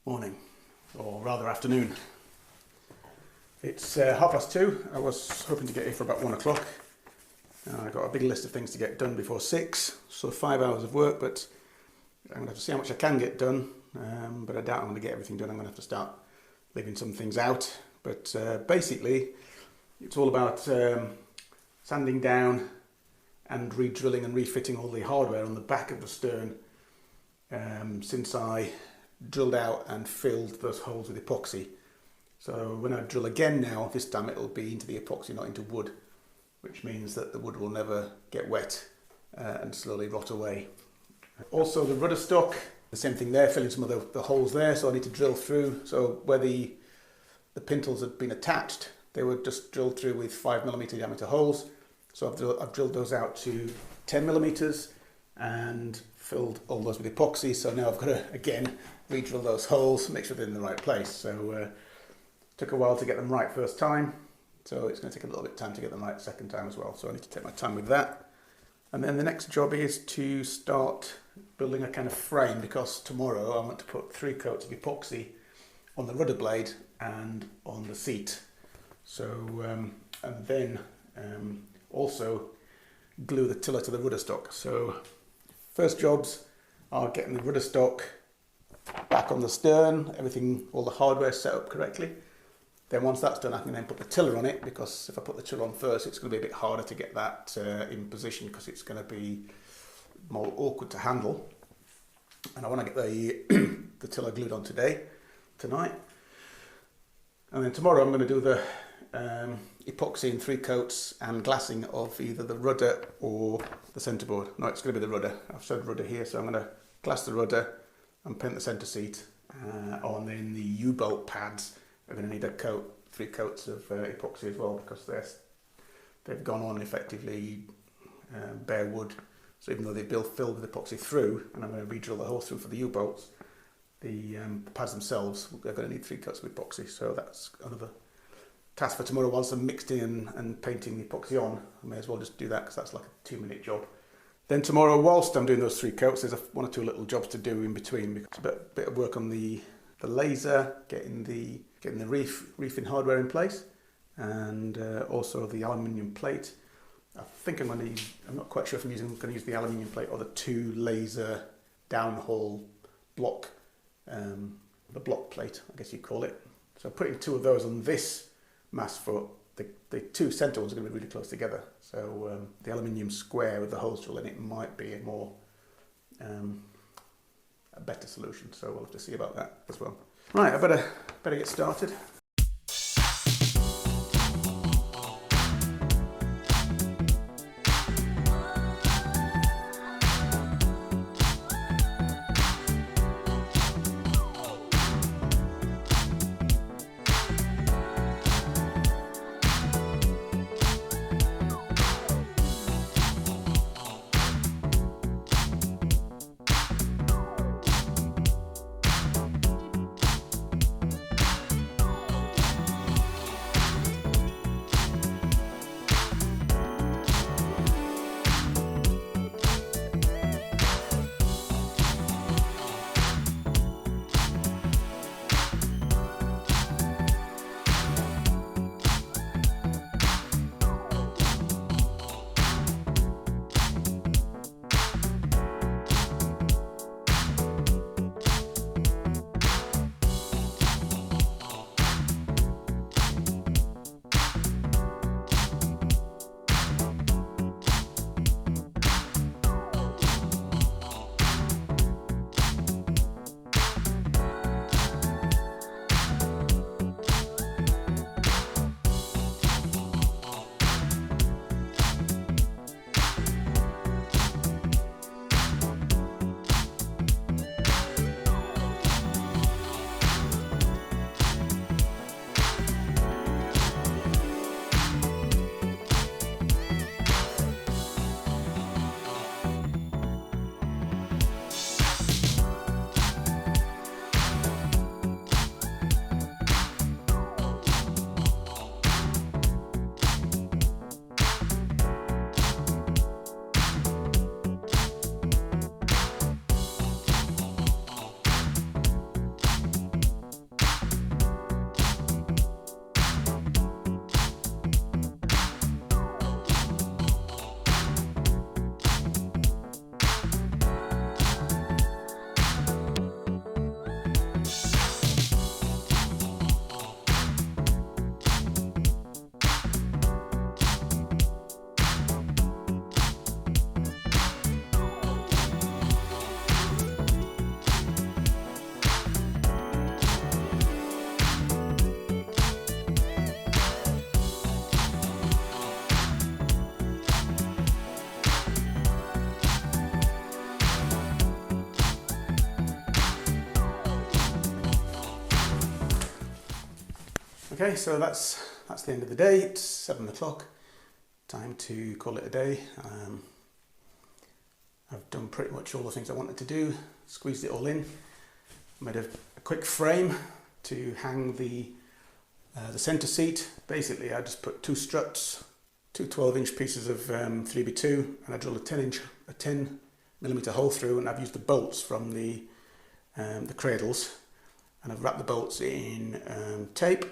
Morning, or rather afternoon. It's 2:30. I was hoping to get here for about 1 o'clock. I got a big list of things to get done before 6, so 5 hours of work, but I'm going to have to see how much I can get done, but I doubt I'm going to get everything done. I'm going to have to start leaving some things out, but basically it's all about sanding down and re-drilling and refitting all the hardware on the back of the stern since I drilled out and filled those holes with epoxy. So when I drill again now, this time it'll be into the epoxy, not into wood, which means that the wood will never get wet and slowly rot away. Also the rudder stock, the same thing there, filling some of the holes there, so I need to drill through. So where the pintles had been attached, they were just drilled through with 5mm diameter holes. So I've drilled those out to 10mm and filled all those with epoxy. So now I've got to again re-drill those holes, make sure they're in the right place. So took a while to get them right first time, so it's going to take a little bit of time to get them right second time as well. So I need to take my time with that. And then the next job is to start building a kind of frame, because tomorrow I want to put 3 coats of epoxy on the rudder blade and on the seat. So and then also glue the tiller to the rudder stock. So first jobs are getting the rudder stock back on the stern, everything, all the hardware set up correctly. Then once that's done, I can then put the tiller on it, because if I put the tiller on first, it's going to be a bit harder to get that in position, because it's going to be more awkward to handle. And I want to get the tiller glued on tonight. And then tomorrow I'm going to do the epoxy in 3 coats and glassing of either the rudder or the centerboard. No, it's going to be the rudder. I've said rudder here, so I'm going to glass the rudder and paint the center seat on. Then the U-bolt pads are going to need 3 coats of epoxy as well, because they've gone on effectively bare wood. So even though they've filled with epoxy through, and I'm going to re-drill the holes through for the U-bolts, the pads themselves are going to need 3 coats of epoxy. So that's another task for tomorrow. Once I'm mixed in and painting the epoxy on, I may as well just do that, because that's like a 2-minute job. Then tomorrow, whilst I'm doing those 3 coats, there's 1 or 2 little jobs to do in between, because it's a bit of work on the laser, getting the reefing hardware in place, and also the aluminium plate. I think I'm not quite sure if I'm going to use the aluminium plate or the 2 laser downhole block, the block plate, I guess you'd call it. So putting 2 of those on this mast foot, the 2 centre ones are going to be really close together. So the aluminium square with the holes drilled in it might be a better solution. So we'll have to see about that as well. Right, I better get started. Okay, so that's the end of the day. It's 7 o'clock. Time to call it a day. I've done pretty much all the things I wanted to do, squeezed it all in. Made a quick frame to hang the centre seat. Basically, I just put two struts, two 12-inch pieces of 3x2, and I drilled a 10mm hole through, and I've used the bolts from the cradles, and I've wrapped the bolts in tape,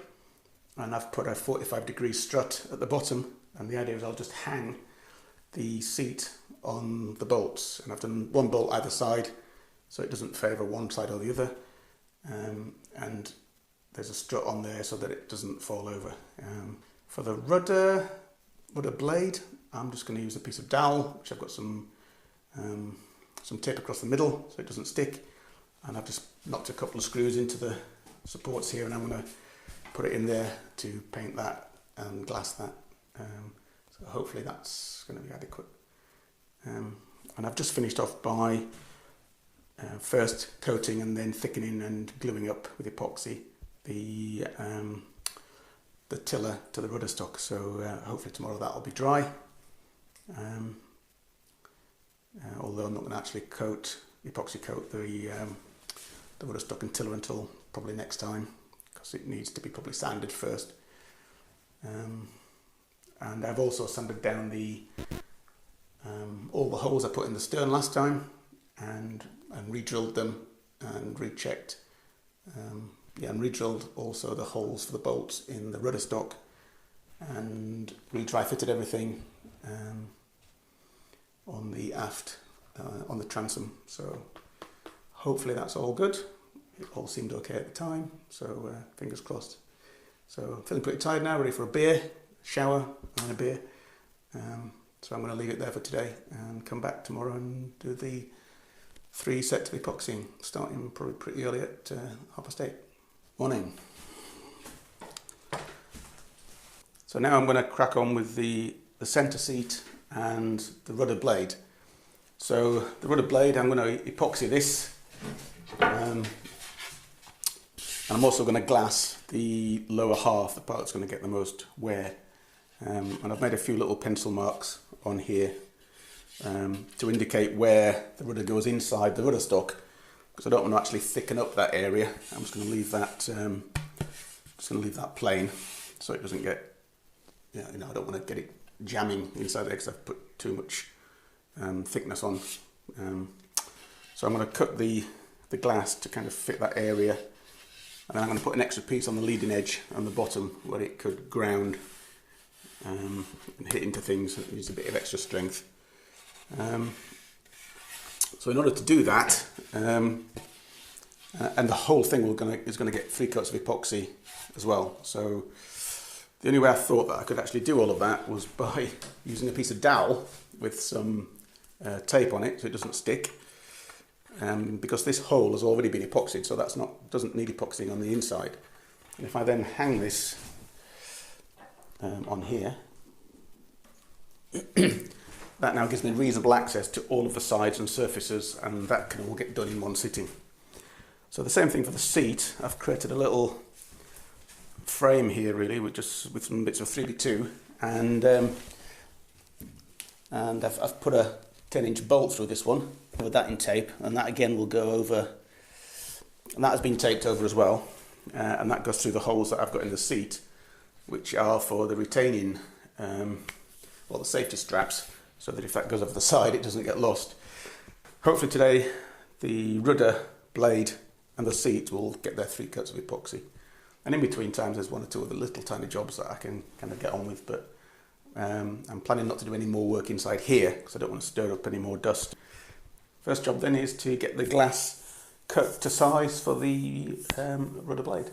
and I've put a 45-degree strut at the bottom, and the idea is I'll just hang the seat on the bolts, and I've done one bolt either side so it doesn't favour one side or the other, and there's a strut on there so that it doesn't fall over. For the rudder blade, I'm just going to use a piece of dowel, which I've got some tape across the middle so it doesn't stick, and I've just knocked a couple of screws into the supports here, and I'm going to put it in there to paint that and glass that. So hopefully that's going to be adequate. And I've just finished off by first coating and then thickening and gluing up with epoxy the tiller to the rudder stock. So hopefully tomorrow that will be dry. Although I'm not going to actually epoxy coat the rudder stock and tiller until probably next time, because it needs to be probably sanded first. And I've also sanded down all the holes I put in the stern last time, and re-drilled them and rechecked. And re-drilled also the holes for the bolts in the rudder stock, and re-dry fitted everything on the aft, on the transom. So hopefully that's all good. It all seemed okay at the time, so fingers crossed. So I'm feeling pretty tired now, ready for a beer, shower and a beer. So I'm going to leave it there for today and come back tomorrow and do the 3 sets of epoxying, starting probably pretty early at 8:30. Morning. So now I'm going to crack on with the centre seat and the rudder blade. So the rudder blade, I'm going to epoxy this, and I'm also going to glass the lower half, the part that's going to get the most wear. And I've made a few little pencil marks on here to indicate where the rudder goes inside the rudder stock, because I don't want to actually thicken up that area. I'm just going to leave that plain so it doesn't get, I don't want to get it jamming inside there because I've put too much thickness on. So I'm going to cut the glass to kind of fit that area, and then I'm going to put an extra piece on the leading edge on the bottom where it could ground and hit into things. It needs a bit of extra strength. So in order to do that, and the whole thing is going to get 3 coats of epoxy as well. So the only way I thought that I could actually do all of that was by using a piece of dowel with some tape on it so it doesn't stick. Because this hole has already been epoxied, so doesn't need epoxying on the inside. And if I then hang this on here, that now gives me reasonable access to all of the sides and surfaces, and that can all get done in one sitting. So the same thing for the seat. I've created a little frame here, really, with some bits of 3x2, and I've put a 10-inch bolt through this one with that in tape, and that again will go over, and that has been taped over as well, and that goes through the holes that I've got in the seat, which are for the retaining, the safety straps, so that if that goes over the side it doesn't get lost. Hopefully today the rudder blade and the seat will get their 3 coats of epoxy, and in between times there's 1 or 2 other little tiny jobs that I can kind of get on with, but I'm planning not to do any more work inside here because I don't want to stir up any more dust. First job then is to get the glass cut to size for the rudder blade.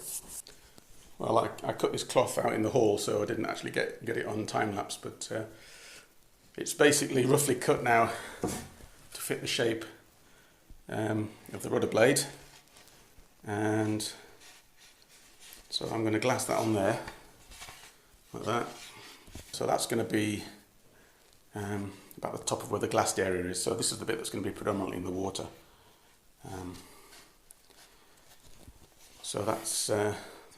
Well, I cut this cloth out in the hall, so I didn't actually get it on time lapse, but it's basically roughly cut now to fit the shape of the rudder blade, and so I'm going to glass that on there like that. So that's going to be about the top of where the glassed area is. So this is the bit that's going to be predominantly in the water. So that's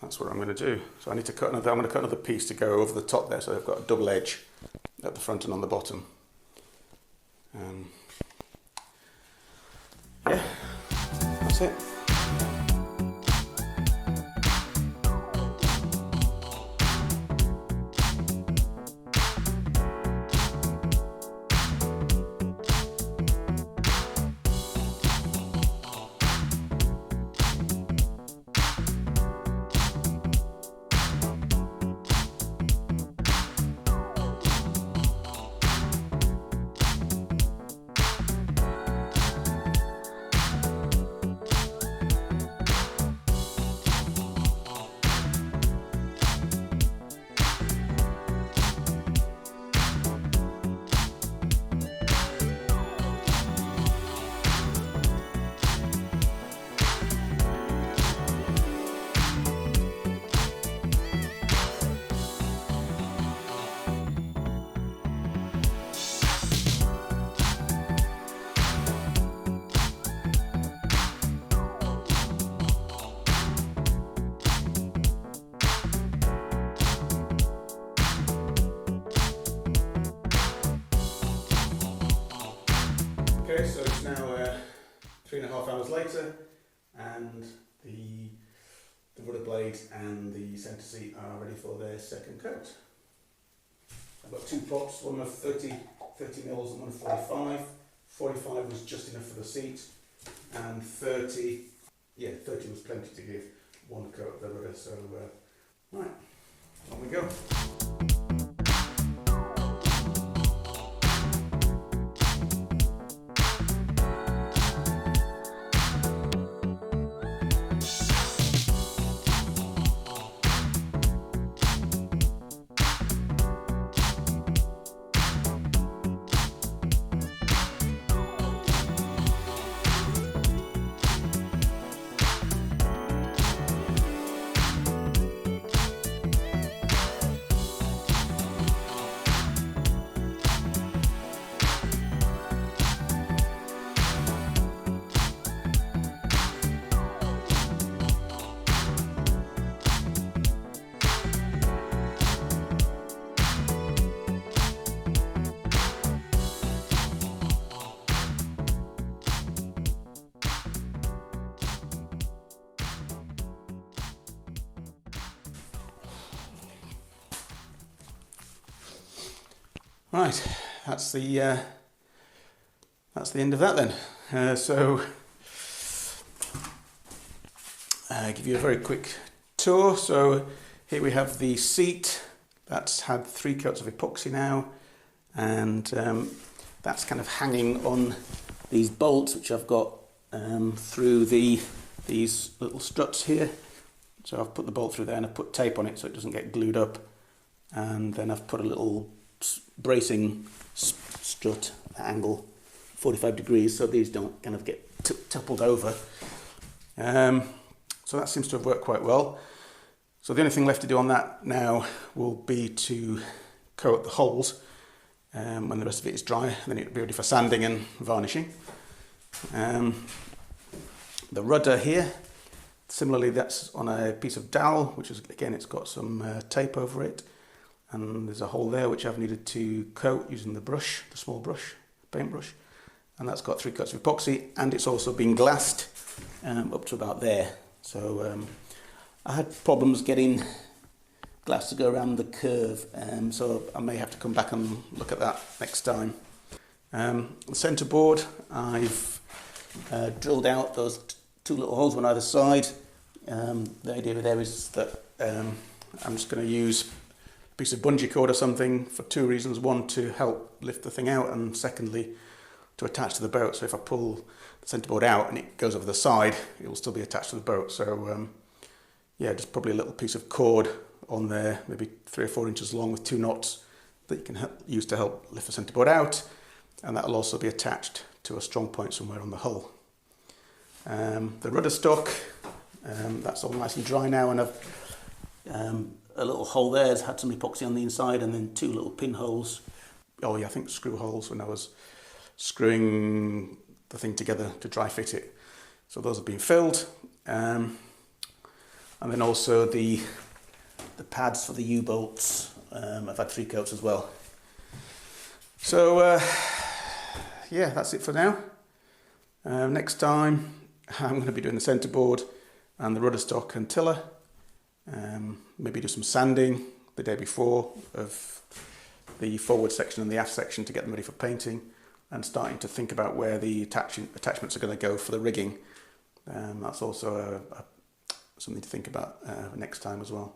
that's what I'm going to do. So I need to cut another, I'm going to cut another piece to go over the top there, so I've got a double edge at the front and on the bottom. Yeah, that's it. Okay, so it's now 3.5 hours later, and the rudder blade and the centre seat are ready for their second coat. I've got two pots, one of 30 mils and one of 45. 45 was just enough for the seat, and 30 was plenty to give one coat of the rudder. So, right, on we go. Right, that's the end of that then. So give you a very quick tour. So here we have the seat that's had 3 coats of epoxy now, and that's kind of hanging on these bolts which I've got through these little struts here. So I've put the bolt through there and I've put tape on it so it doesn't get glued up, and then I've put a little bracing strut at angle 45 degrees so these don't kind of get toppled over. So that seems to have worked quite well. So the only thing left to do on that now will be to coat the holes when the rest of it is dry, then it'll be ready for sanding and varnishing. The rudder here, similarly, that's on a piece of dowel, which is, again, it's got some tape over it. And there's a hole there which I've needed to coat using the brush, the small brush, paintbrush. And that's got 3 coats of epoxy, and it's also been glassed up to about there. So I had problems getting glass to go around the curve, so I may have to come back and look at that next time. The centre board, I've drilled out those 2 little holes on either side. The idea there is that I'm just going to use piece of bungee cord or something for 2 reasons. One, to help lift the thing out, and secondly, to attach to the boat. So if I pull the centreboard out and it goes over the side, it will still be attached to the boat. So yeah, just probably a little piece of cord on there, maybe 3 or 4 inches long with 2 knots that you can use to help lift the centreboard out, and that will also be attached to a strong point somewhere on the hull. The rudder stock, that's all nice and dry now, and I've a little hole there has had some epoxy on the inside, and then 2 little pinholes. Oh yeah, I think screw holes when I was screwing the thing together to dry fit it. So those have been filled. I've And then also the pads for the U-bolts. I've had 3 coats as well. So yeah, that's it for now. Next time I'm going to be doing the centreboard and the rudder stock and tiller. Maybe do some sanding the day before of the forward section and the aft section to get them ready for painting, and starting to think about where the attachments are going to go for the rigging. That's also something to think about next time as well.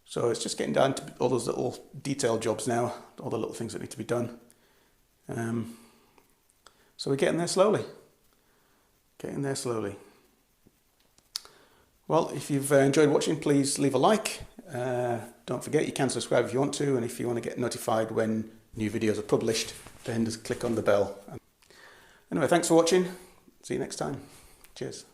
So it's just getting down to all those little detail jobs now, all the little things that need to be done. So we're getting there slowly. Getting there slowly. Well, if you've enjoyed watching, please leave a like. Don't forget, you can subscribe if you want to, and if you want to get notified when new videos are published, then just click on the bell. Anyway, thanks for watching. See you next time. Cheers.